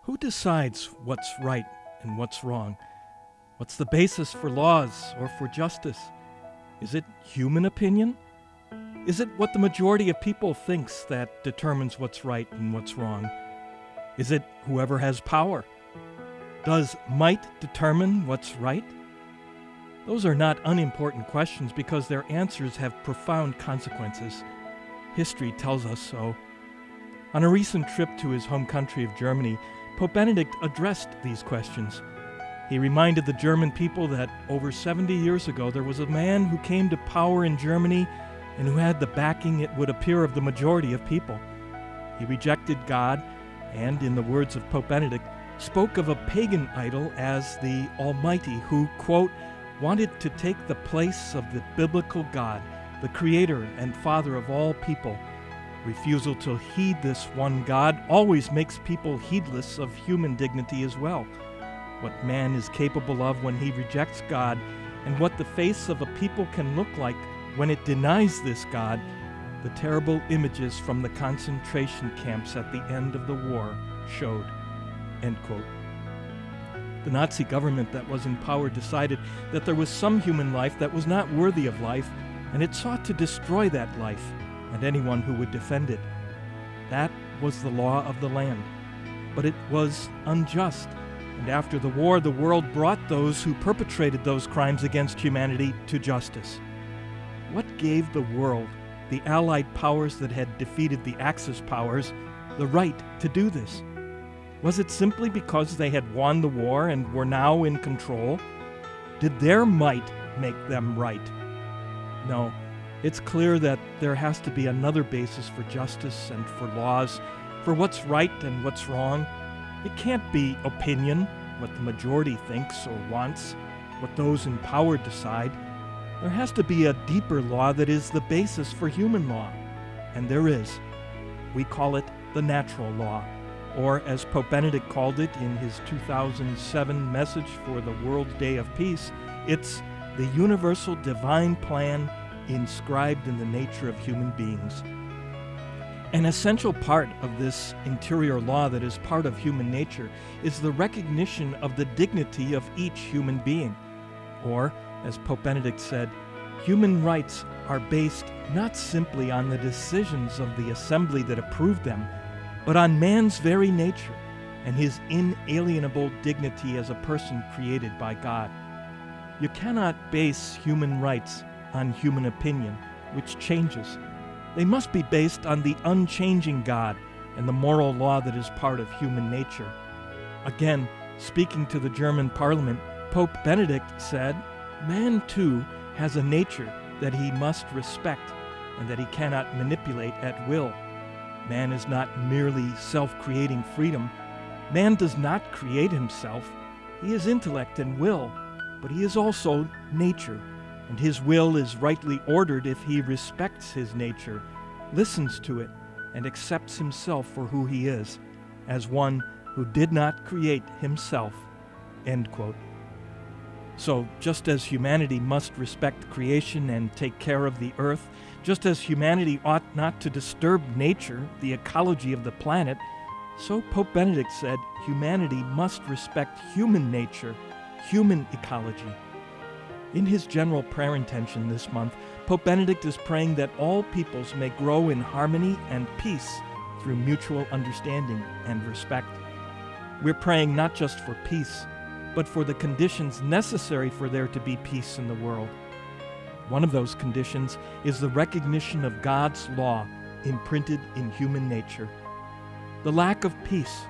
Who decides what's right and what's wrong? What's the basis for laws or for justice? Is it human opinion? Is it what the majority of people thinks that determines what's right and what's wrong? Is it whoever has power? Does might determine what's right? Those are not unimportant questions because their answers have profound consequences. History tells us so. On a recent trip to his home country of Germany, Pope Benedict addressed these questions. He reminded the German people that over 70 years ago there was a man who came to power in Germany and who had the backing, it would appear, of the majority of people. He rejected God and, in the words of Pope Benedict, spoke of a pagan idol as the Almighty who, quote, wanted to take the place of the biblical God, the Creator and Father of all people. Refusal to heed this one God always makes people heedless of human dignity as well. What man is capable of when he rejects God, and what the face of a people can look like when it denies this God, the terrible images from the concentration camps at the end of the war showed. End quote. The Nazi government that was in power decided that there was some human life that was not worthy of life, and it sought to destroy that life and anyone who would defend it. That was the law of the land. But it was unjust, and after the war, the world brought those who perpetrated those crimes against humanity to justice. What gave the world, the Allied powers that had defeated the Axis powers, the right to do this? Was it simply because they had won the war and were now in control? Did their might make them right? No. It's clear that there has to be another basis for justice and for laws, for what's right and what's wrong. It can't be opinion, what the majority thinks or wants, what those in power decide. There has to be a deeper law that is the basis for human law. And there is. We call it the natural law, or as Pope Benedict called it in his 2007 message for the World Day of Peace, it's the universal divine plan inscribed in the nature of human beings. An essential part of this interior law that is part of human nature is the recognition of the dignity of each human being. Or, as Pope Benedict said, human rights are based not simply on the decisions of the assembly that approved them, but on man's very nature and his inalienable dignity as a person created by God. You cannot base human rights on human opinion, which changes. They must be based on the unchanging God and the moral law that is part of human nature. Again, speaking to the German parliament, Pope Benedict said, "Man too has a nature that he must respect and that he cannot manipulate at will. Man is not merely self-creating freedom. Man does not create himself. He is intellect and will, but he is also nature. And his will is rightly ordered if he respects his nature, listens to it, and accepts himself for who he is, as one who did not create himself." End quote. So, just as humanity must respect creation and take care of the earth, just as humanity ought not to disturb nature, the ecology of the planet, so Pope Benedict said humanity must respect human nature, human ecology. In his general prayer intention this month, Pope Benedict is praying that all peoples may grow in harmony and peace through mutual understanding and respect. We're praying not just for peace, but for the conditions necessary for there to be peace in the world. One of those conditions is the recognition of God's law imprinted in human nature. The lack of peace,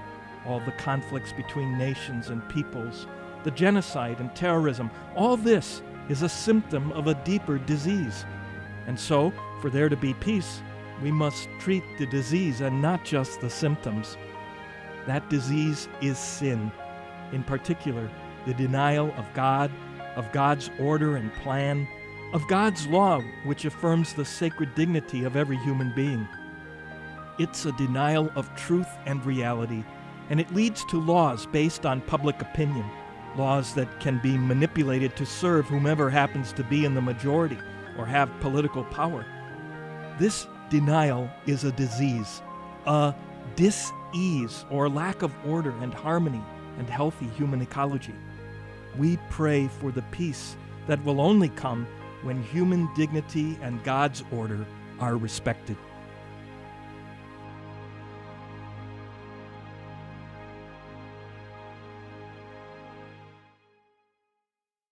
all the conflicts between nations and peoples, the genocide and terrorism, all this is a symptom of a deeper disease. And so, for there to be peace, we must treat the disease and not just the symptoms. That disease is sin. In particular, the denial of God, of God's order and plan, of God's law, which affirms the sacred dignity of every human being. It's a denial of truth and reality, and it leads to laws based on public opinion, laws that can be manipulated to serve whomever happens to be in the majority or have political power. This denial is a disease, a ease or lack of order and harmony and healthy human ecology. We pray for the peace that will only come when human dignity and God's order are respected.